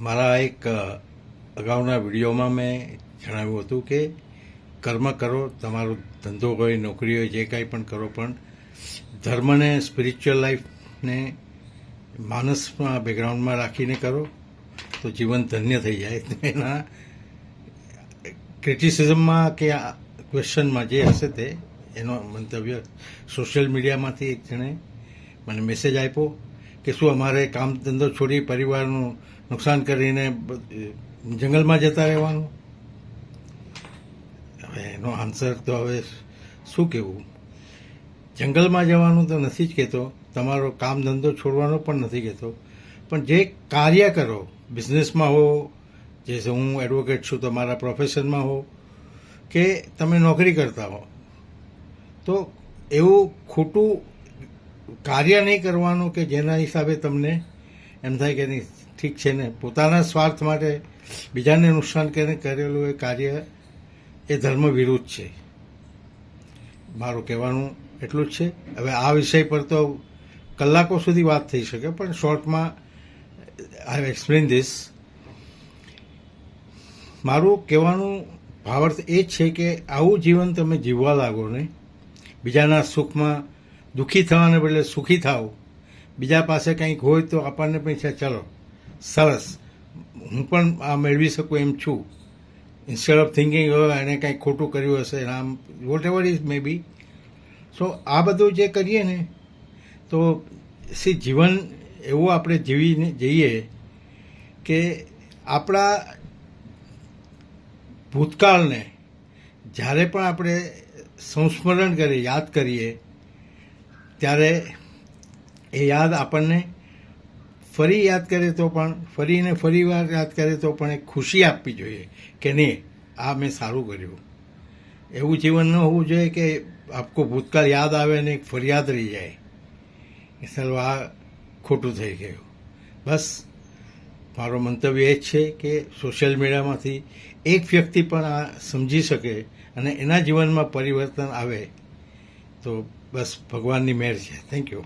મારા એક અગાઉના વિડીયોમાં મેં જણાવ્યું હતું કે કર્મ કરો, તમારો ધંધો હોય, નોકરી હોય, જે કાંઈ પણ કરો, પણ ધર્મને, સ્પિરિચ્યુઅલ લાઈફને માનસમાં બેકગ્રાઉન્ડમાં રાખીને કરો તો જીવન ધન્ય થઈ જાય. એના ક્રિટિસિઝમમાં કે ક્વેશ્ચનમાં જે હશે તે એનો મંતવ્ય સોશિયલ મીડિયામાંથી એક જણે મને મેસેજ આપ્યો કે શું અમારે કામ ધંધો છોડી પરિવારનું નુકસાન કરીને જંગલમાં જતા રહેવાનું? હવે એનો આન્સર તો હવે શું કહેવું. જંગલમાં જવાનું તો નથી જ કહેતો, તમારો કામ ધંધો છોડવાનો પણ નથી કહેતો, પણ જે કાર્ય કરો, બિઝનેસમાં હો, જે હું એડવોકેટ છું તો મારા પ્રોફેશનમાં હો, કે તમે નોકરી કરતા હો, તો એવું ખોટું કાર્ય નહીં કરવાનું કે જેના હિસાબે તમને એમ થાય કે નહીં ઠીક છે ને, પોતાના સ્વાર્થ માટે બીજાને નુકસાન કરીને કરેલું એ કાર્ય એ ધર્મ વિરુદ્ધ છે. મારું કહેવાનું એટલું જ છે. હવે આ વિષય પર તો કલાકો સુધી વાત થઈ શકે, પણ શોર્ટમાં આઈ હેવ એક્સપ્લેન ધીસ. મારું કહેવાનું ભાવાર્થ એ જ છે કે આવું જીવન તમે જીવવા લાગો ને, બીજાના સુખમાં દુઃખી થવાને બદલે સુખી થાવ. બીજા પાસે કંઈક હોય તો આપણને પણ છે ચલો સરસ હું પણ આ મેળવી શકું એમ છું, ઇન્સ્ટેડ ઓફ થિંકિંગ એણે કંઈક ખોટું કર્યું હશે, આમ વોટ એવર ઇઝ મે બી. સો આ બધું જે કરીએ ને તો જીવન એવું આપણે જીવીને જઈએ કે આપણા ભૂતકાળને જ્યારે પણ આપણે સંસ્મરણ કરીએ, યાદ કરીએ, ત્યારે એ યાદ આપણને ફરી યાદ કરે તો પણ ફરીને ફરી વાર યાદ કરે તો પણ એક ખુશી આપવી જોઈએ કે નહીં આ મેં સારું કર્યું. એવું જીવન ન હોવું જોઈએ કે આપકો ભૂતકાળ યાદ આવે ને એક ફરિયાદ રહી જાય કે ચાલો આ ખોટું થઈ ગયું. બસ મારો મંતવ્ય એ જ છે કે સોશિયલ મીડિયામાંથી એક વ્યક્તિ પણ આ સમજી શકે અને એના જીવનમાં પરિવર્તન આવે તો બસ ભગવાનની મહેર છે. Thank you.